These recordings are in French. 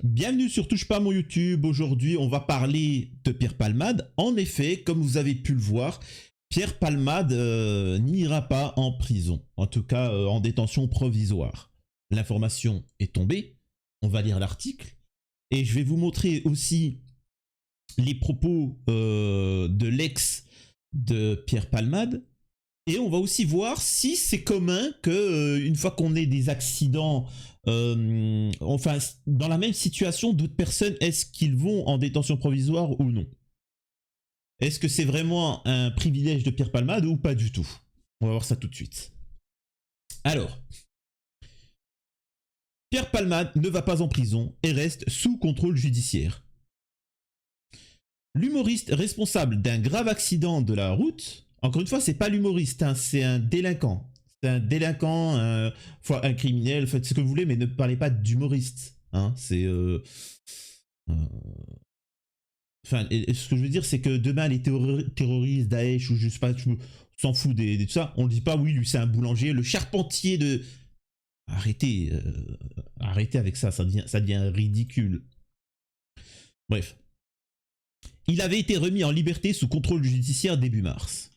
Bienvenue sur Touche pas à mon YouTube. Aujourd'hui, on va parler de Pierre Palmade. En effet, comme vous avez pu le voir, Pierre Palmade n'ira pas en prison, en tout cas en détention provisoire. L'information est tombée, on va lire l'article, et je vais vous montrer aussi les propos de l'ex de Pierre Palmade. Et on va aussi voir si c'est commun que une fois qu'on ait des accidents, enfin dans la même situation, d'autres personnes, est-ce qu'ils vont en détention provisoire ou non? Est-ce que c'est vraiment un privilège de Pierre Palmade ou pas du tout? On va voir ça tout de suite. Alors, Pierre Palmade ne va pas en prison et reste sous contrôle judiciaire. L'humoriste responsable d'un grave accident de la route, encore une fois, c'est pas l'humoriste, hein, c'est un délinquant. C'est un délinquant, un criminel, faites ce que vous voulez, mais ne parlez pas d'humoriste. Hein, c'est. Enfin, ce que je veux dire, c'est que demain, les terroristes, Daesh, ou je sais pas, on s'en fout de tout ça. On ne dit pas, oui, lui, c'est un boulanger, le charpentier de. Arrêtez, arrêtez avec ça, ça devient ridicule. Bref. Il avait été remis en liberté sous contrôle judiciaire début mars.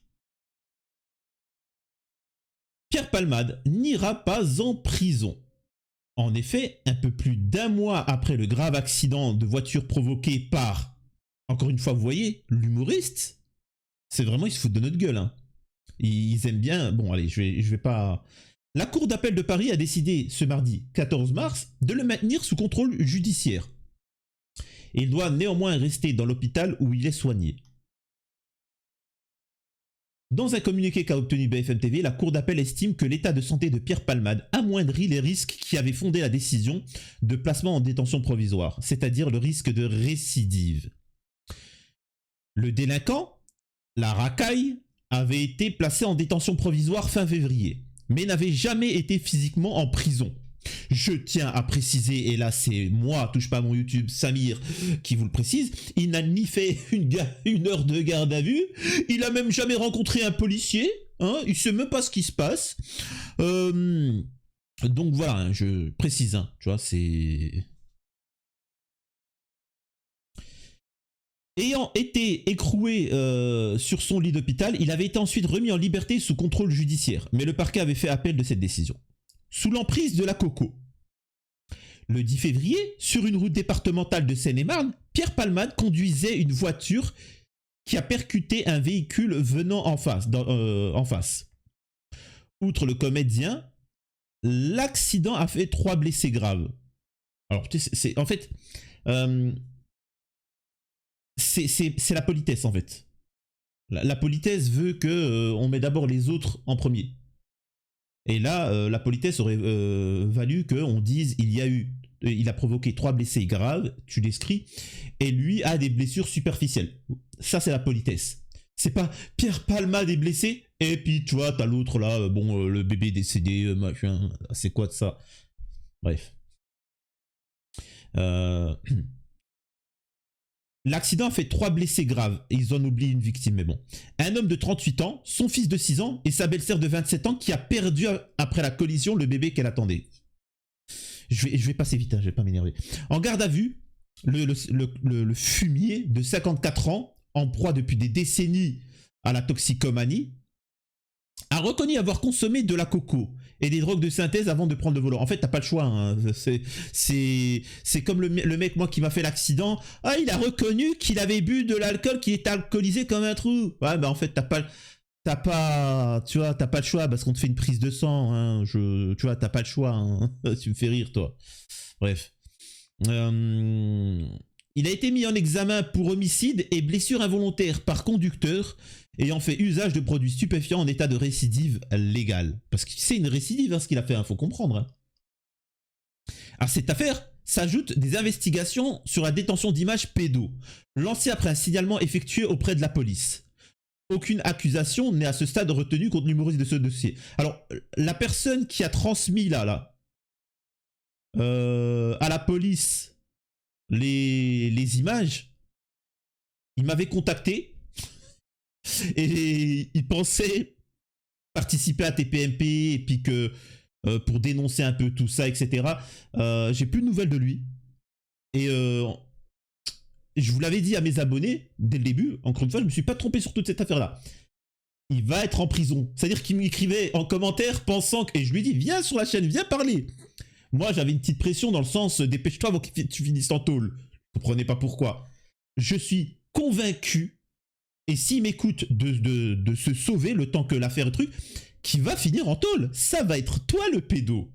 Pierre Palmade n'ira pas en prison. En effet, un peu plus d'un mois après le grave accident de voiture provoqué par, encore une fois, vous voyez, l'humoriste, c'est vraiment, ils se foutent de notre gueule. Hein. Ils aiment bien. Bon, allez, je vais pas. La Cour d'appel de Paris a décidé ce mardi 14 mars de le maintenir sous contrôle judiciaire. Et il doit néanmoins rester dans l'hôpital où il est soigné. Dans un communiqué qu'a obtenu BFM TV, la Cour d'appel estime que l'état de santé de Pierre Palmade amoindrit les risques qui avaient fondé la décision de placement en détention provisoire, c'est-à-dire le risque de récidive. Le délinquant, la racaille, avait été placé en détention provisoire fin février, mais n'avait jamais été physiquement en prison. Je tiens à préciser, et là c'est moi, touche pas à mon YouTube, Samir, qui vous le précise, il n'a ni fait une heure de garde à vue, il a même jamais rencontré un policier, hein, il sait même pas ce qui se passe. Donc voilà, hein, je précise, hein, tu vois, c'est... Ayant été écroué sur son lit d'hôpital, il avait été ensuite remis en liberté sous contrôle judiciaire, mais le parquet avait fait appel de cette décision. Sous l'emprise de la coco. Le 10 février, sur une route départementale de Seine-et-Marne, Pierre Palmade conduisait une voiture qui a percuté un véhicule venant en face. Outre le comédien, l'accident a fait 3 blessés graves. Alors, c'est en fait, c'est la politesse en fait. La politesse veut que on met d'abord les autres en premier. Et là, la politesse aurait valu qu'on dise il a provoqué 3 blessés graves, tu l'écris, et lui a des blessures superficielles. Ça, c'est la politesse. C'est pas Pierre Palmade est blessé, et puis tu vois, t'as l'autre là, le bébé décédé, machin, c'est quoi de ça? Bref. L'accident a fait 3 blessés graves et ils en oublient une victime, mais bon. Un homme de 38 ans, son fils de 6 ans et sa belle-sœur de 27 ans qui a perdu après la collision le bébé qu'elle attendait. Je vais passer vite, hein, je vais pas m'énerver. En garde à vue, le fumier de 54 ans, en proie depuis des décennies à la toxicomanie, a reconnu avoir consommé de la coco et des drogues de synthèse avant de prendre le volant. En fait, t'as pas le choix. Hein. C'est comme le mec, moi, qui m'a fait l'accident. Ah, il a reconnu qu'il avait bu de l'alcool, qu'il est alcoolisé comme un trou. Ouais, bah en fait, tu vois, t'as pas le choix parce qu'on te fait une prise de sang. Hein. Tu vois, t'as pas le choix. Hein. Tu me fais rire, toi. Bref. Il a été mis en examen pour homicide et blessure involontaire par conducteur ayant fait usage de produits stupéfiants en état de récidive légale. Parce que c'est une récidive, hein, ce qu'il a fait, il faut comprendre. Hein. À cette affaire s'ajoutent des investigations sur la détention d'images pédos, lancées après un signalement effectué auprès de la police. Aucune accusation n'est à ce stade retenue contre l'humoriste de ce dossier. Alors, la personne qui a transmis là, à la police les images, il m'avait contacté et il pensait participer à TPMP et puis que pour dénoncer un peu tout ça, etc. J'ai plus de nouvelles de lui. Et je vous l'avais dit à mes abonnés dès le début, encore une fois, je me suis pas trompé sur toute cette affaire-là. Il va être en prison. C'est-à-dire qu'il m'écrivait en commentaire pensant que... Et je lui dis, viens sur la chaîne, viens parler. Moi, j'avais une petite pression dans le sens, dépêche-toi avant que tu finisses en tôle. Vous comprenez pas pourquoi. Je suis convaincu, et s'il m'écoute de se sauver le temps que l'affaire est truc, qu'il va finir en tôle. Ça va être toi le pédo.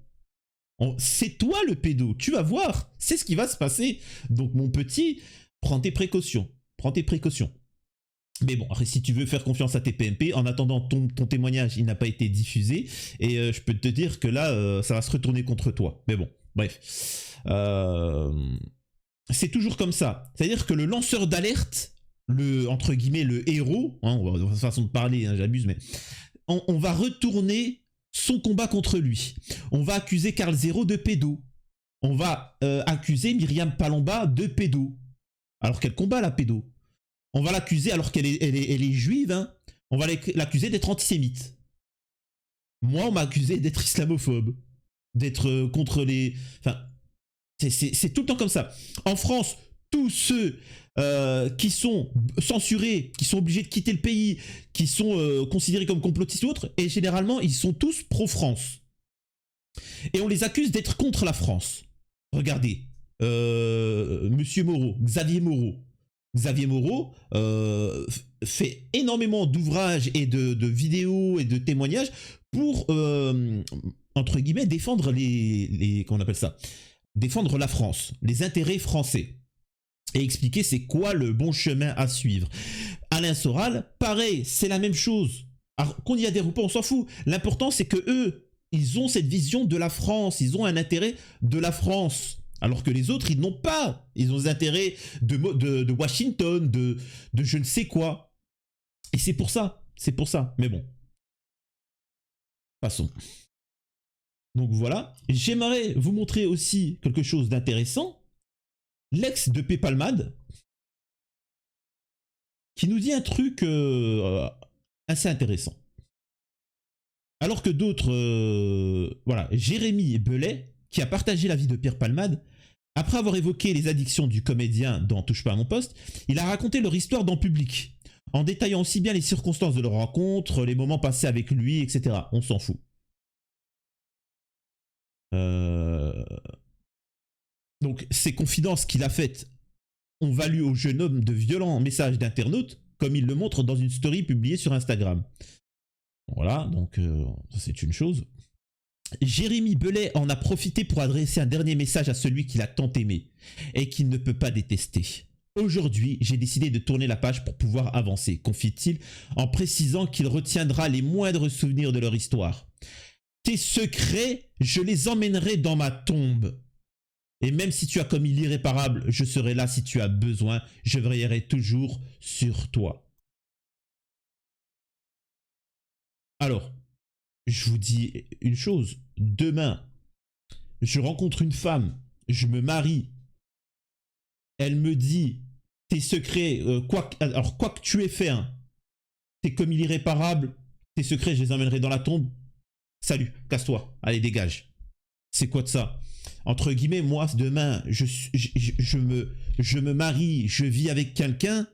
C'est toi le pédo. Tu vas voir. C'est ce qui va se passer. Donc, mon petit, prends tes précautions. Prends tes précautions. Mais bon, après, si tu veux faire confiance à tes PMP, en attendant, ton témoignage, il n'a pas été diffusé. Et je peux te dire que là, ça va se retourner contre toi. Mais bon, bref. C'est toujours comme ça. C'est-à-dire que le lanceur d'alerte, entre guillemets, le héros, hein, façon de parler, hein, j'abuse, mais on va retourner son combat contre lui. On va accuser Karl Zero de pédo. On va accuser Myriam Palomba de pédo. Alors qu'elle combat la pédo. On va l'accuser, alors qu'elle est juive, hein, on va l'accuser d'être antisémite. Moi, on m'a accusé d'être islamophobe, d'être contre les... Enfin, c'est tout le temps comme ça. En France, tous ceux qui sont censurés, qui sont obligés de quitter le pays, qui sont considérés comme complotistes ou autres, et généralement, ils sont tous pro-France. Et on les accuse d'être contre la France. Regardez, Monsieur Moreau, Xavier Moreau. Xavier Moreau fait énormément d'ouvrages et de vidéos et de témoignages pour, entre guillemets, défendre comment on appelle ça, défendre la France, les intérêts français, et expliquer c'est quoi le bon chemin à suivre. Alain Soral, pareil, c'est la même chose. Alors, qu'on y adhère ou pas, on s'en fout. L'important, c'est que eux, ils ont cette vision de la France, ils ont un intérêt de la France. Alors que les autres, ils n'ont pas. Ils ont des intérêts de Washington, de je ne sais quoi. Et c'est pour ça. C'est pour ça. Mais bon. Passons. Donc voilà. J'aimerais vous montrer aussi quelque chose d'intéressant. L'ex de Pépalmade, qui nous dit un truc assez intéressant. Alors que d'autres... voilà. Jérémy Bellet, qui a partagé la vie de Pierre Palmade, après avoir évoqué les addictions du comédien dans Touche pas à mon poste, il a raconté leur histoire dans Public, en détaillant aussi bien les circonstances de leur rencontre, les moments passés avec lui, etc. On s'en fout. Donc ces confidences qu'il a faites ont valu au jeune homme de violents messages d'internautes, comme il le montre dans une story publiée sur Instagram. Voilà, donc ça c'est une chose. Jérémy Bellet en a profité pour adresser un dernier message à celui qu'il a tant aimé et qu'il ne peut pas détester. Aujourd'hui, j'ai décidé de tourner la page pour pouvoir avancer, confie-t-il, en précisant qu'il retiendra les moindres souvenirs de leur histoire. Tes secrets, je les emmènerai dans ma tombe. Et même si tu as commis l'irréparable, je serai là si tu as besoin, je veillerai toujours sur toi. Alors, je vous dis une chose, demain, je rencontre une femme, je me marie, elle me dit, tes secrets, quoi que tu aies fait, hein, t'es commis l'irréparable, tes secrets, je les emmènerai dans la tombe, salut, casse-toi, allez, dégage. C'est quoi de ça? Entre guillemets, moi, demain, je me marie, je vis avec quelqu'un.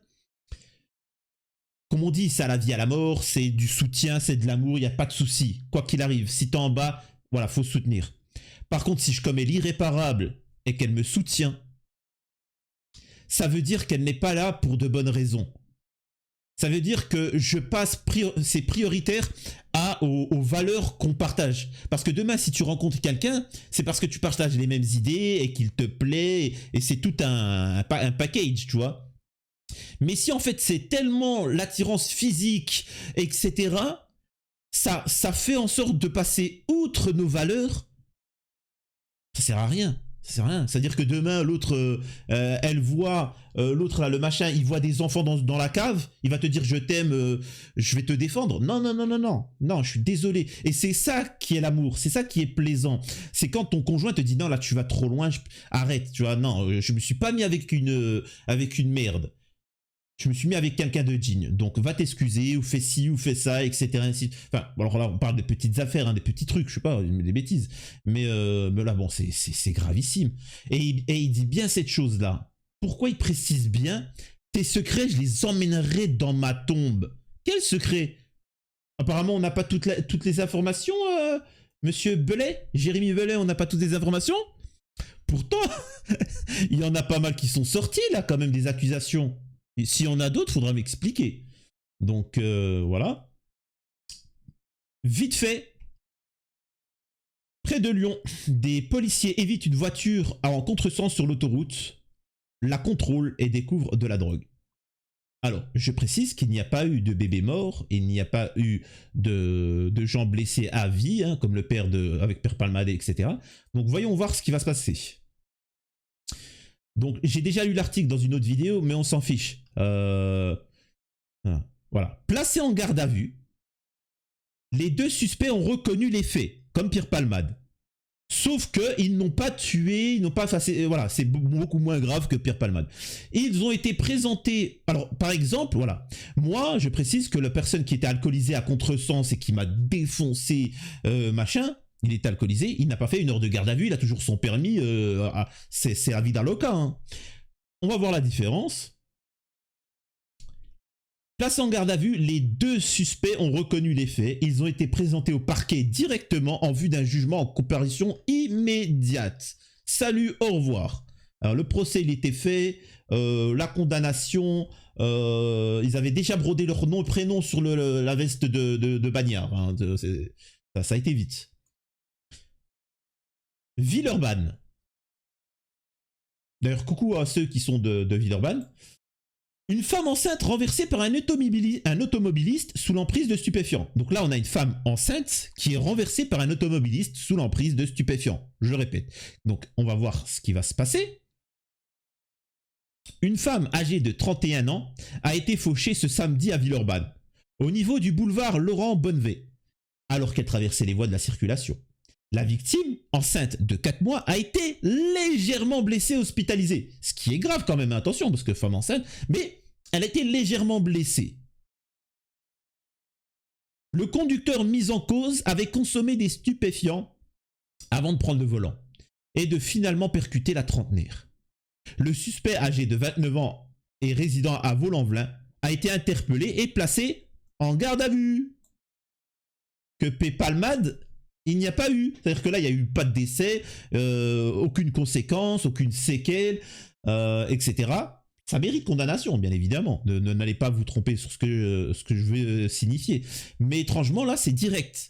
Comme on dit, c'est à la vie, à la mort, c'est du soutien, c'est de l'amour, il n'y a pas de souci. Quoi qu'il arrive, si t'es en bas, voilà, faut soutenir. Par contre, si je commets l'irréparable et qu'elle me soutient, ça veut dire qu'elle n'est pas là pour de bonnes raisons. Ça veut dire que je passe, c'est prioritaire aux valeurs qu'on partage. Parce que demain, si tu rencontres quelqu'un, c'est parce que tu partages les mêmes idées et qu'il te plaît, et c'est tout un package, tu vois. Mais si en fait c'est tellement l'attirance physique, etc., ça fait en sorte de passer outre nos valeurs, ça sert à rien. Ça sert à rien. C'est-à-dire que demain, l'autre, elle voit, l'autre là, le machin, il voit des enfants dans la cave, il va te dire je t'aime, je vais te défendre. Non, non, non, non, non. Non, je suis désolé. Et c'est ça qui est l'amour, c'est ça qui est plaisant. C'est quand ton conjoint te dit non, là tu vas trop loin, arrête, tu vois, non, je me suis pas mis avec une merde. je me suis mis avec quelqu'un de digne. Donc va t'excuser, ou fais ci, ou fais ça, etc. Enfin, bon, alors là, on parle de petites affaires, hein, des petits trucs, je sais pas, des bêtises. Mais là, bon, c'est gravissime. Et il dit bien cette chose-là. Pourquoi il précise bien? Tes secrets, je les emmènerai dans ma tombe. Quel secret? Apparemment, on n'a pas toutes les informations, monsieur Belay, Jérémy Belay, on n'a pas toutes les informations. Pourtant, il y en a pas mal qui sont sortis, là, quand même, des accusations. Et s'il y en a d'autres, il faudra m'expliquer. Donc, voilà. Vite fait, près de Lyon, des policiers évitent une voiture en contresens sur l'autoroute, la contrôlent et découvrent de la drogue. Alors, je précise qu'il n'y a pas eu de bébé mort, il n'y a pas eu de gens blessés à vie, hein, comme le père avec Père Palmade, etc. Donc, voyons voir ce qui va se passer. Donc, j'ai déjà lu l'article dans une autre vidéo, mais on s'en fiche. Voilà. Placés en garde à vue, les deux suspects ont reconnu les faits, comme Pierre Palmade. Sauf qu'ils n'ont pas tué, ils n'ont pas... voilà, c'est beaucoup moins grave que Pierre Palmade. Ils ont été présentés... Alors, par exemple, voilà. Moi, je précise que la personne qui était alcoolisée à contresens et qui m'a défoncé, machin, il est alcoolisé, il n'a pas fait une heure de garde à vue, il a toujours son permis, c'est la vie d'un loca. Hein. On va voir la différence. Placés en garde à vue, les deux suspects ont reconnu les faits. Ils ont été présentés au parquet directement en vue d'un jugement en comparution immédiate. Salut, au revoir. Alors le procès, il était fait, la condamnation, ils avaient déjà brodé leur nom et prénom sur la veste de Bagnard. Hein. Ça a été vite. Villeurbanne. D'ailleurs, coucou à ceux qui sont de Villeurbanne. Une femme enceinte renversée par un automobiliste sous l'emprise de stupéfiants. Donc là, on a une femme enceinte qui est renversée par un automobiliste sous l'emprise de stupéfiants. Je le répète. Donc, on va voir ce qui va se passer. Une femme âgée de 31 ans a été fauchée ce samedi à Villeurbanne, au niveau du boulevard Laurent Bonnevet, alors qu'elle traversait les voies de la circulation. La victime, enceinte de 4 mois, a été légèrement blessée, hospitalisée. Ce qui est grave quand même, attention, parce que femme enceinte, mais elle a été légèrement blessée. Le conducteur mis en cause avait consommé des stupéfiants avant de prendre le volant et de finalement percuter la trentenaire. Le suspect âgé de 29 ans et résident à Vaux-en-Velin a été interpellé et placé en garde à vue. Que P. Palmade, il n'y a pas eu. C'est-à-dire que là, il n'y a eu pas de décès, aucune conséquence, aucune séquelle, etc. Ça mérite condamnation, bien évidemment. N'allez pas vous tromper sur ce que je veux signifier. Mais étrangement, là, c'est direct.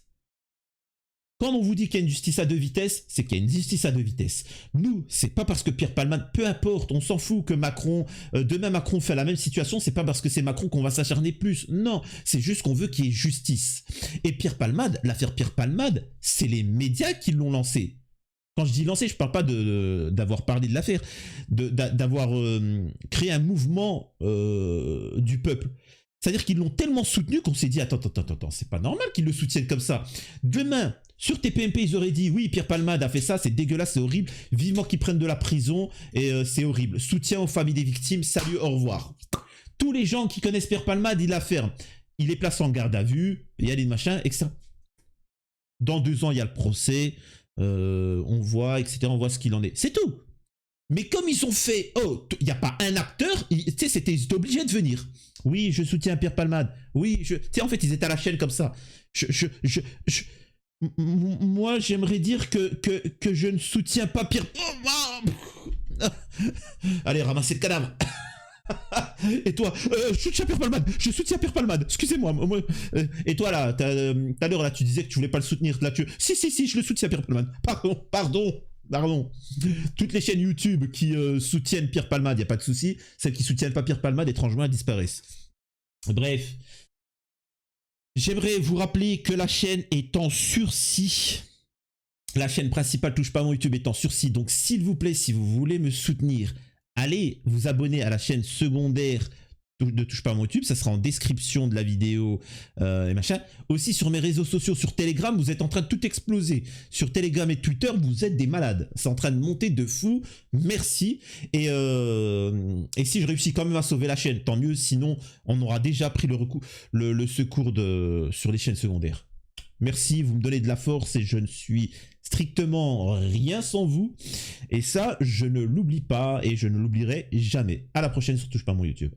Quand on vous dit qu'il y a une justice à deux vitesses, c'est qu'il y a une justice à deux vitesses. Nous, c'est pas parce que Pierre Palmade, peu importe, on s'en fout que Macron, demain Macron fait la même situation, c'est pas parce que c'est Macron qu'on va s'acharner plus. Non, c'est juste qu'on veut qu'il y ait justice. Et Pierre Palmade, l'affaire Pierre Palmade, c'est les médias qui l'ont lancé. Quand je dis lancé, je parle pas d'avoir parlé de l'affaire, d'avoir créé un mouvement du peuple. C'est-à-dire qu'ils l'ont tellement soutenu qu'on s'est dit attends, c'est pas normal qu'ils le soutiennent comme ça. Demain, sur TPMP, ils auraient dit oui, Pierre Palmade a fait ça, c'est dégueulasse, c'est horrible, vivement qu'ils prennent de la prison et c'est horrible. Soutien aux familles des victimes, salut, au revoir. Tous les gens qui connaissent Pierre Palmade, ils la ferment. Il est placé en garde à vue, il y a des machins, etc. Dans 2 ans, il y a le procès, on voit, etc. On voit ce qu'il en est. C'est tout. Mais comme ils ont fait, oh, il n'y a pas un acteur, tu sais, c'était obligé de venir. Oui, je soutiens Pierre Palmade. Oui, tu sais, en fait, ils étaient à la chaîne comme ça. Moi, j'aimerais dire que je ne soutiens pas Pierre... Allez, ramassez le cadavre. Et toi, je soutiens Pierre Palmade. Je soutiens Pierre Palmade. Excusez-moi. Et toi, là, tout à l'heure, là, tu disais que tu voulais pas le soutenir. Là, Si, je le soutiens Pierre Palmade. Pardon. Toutes les chaînes YouTube qui soutiennent Pierre Palmade, il n'y a pas de souci. Celles qui soutiennent pas Pierre Palmade, étrangement, elles disparaissent. Bref. J'aimerais vous rappeler que la chaîne est en sursis. La chaîne principale Touche pas mon YouTube est en sursis. Donc, s'il vous plaît, si vous voulez me soutenir, allez vous abonner à la chaîne secondaire de Touche pas à mon YouTube, ça sera en description de la vidéo et machin. Aussi sur mes réseaux sociaux, sur Telegram, vous êtes en train de tout exploser. Sur Telegram et Twitter, vous êtes des malades. C'est en train de monter de fou. Merci. Et si je réussis quand même à sauver la chaîne, tant mieux. Sinon, on aura déjà pris le secours sur les chaînes secondaires. Merci, vous me donnez de la force et je ne suis strictement rien sans vous. Et ça, je ne l'oublie pas et je ne l'oublierai jamais. À la prochaine sur Touche pas à mon YouTube.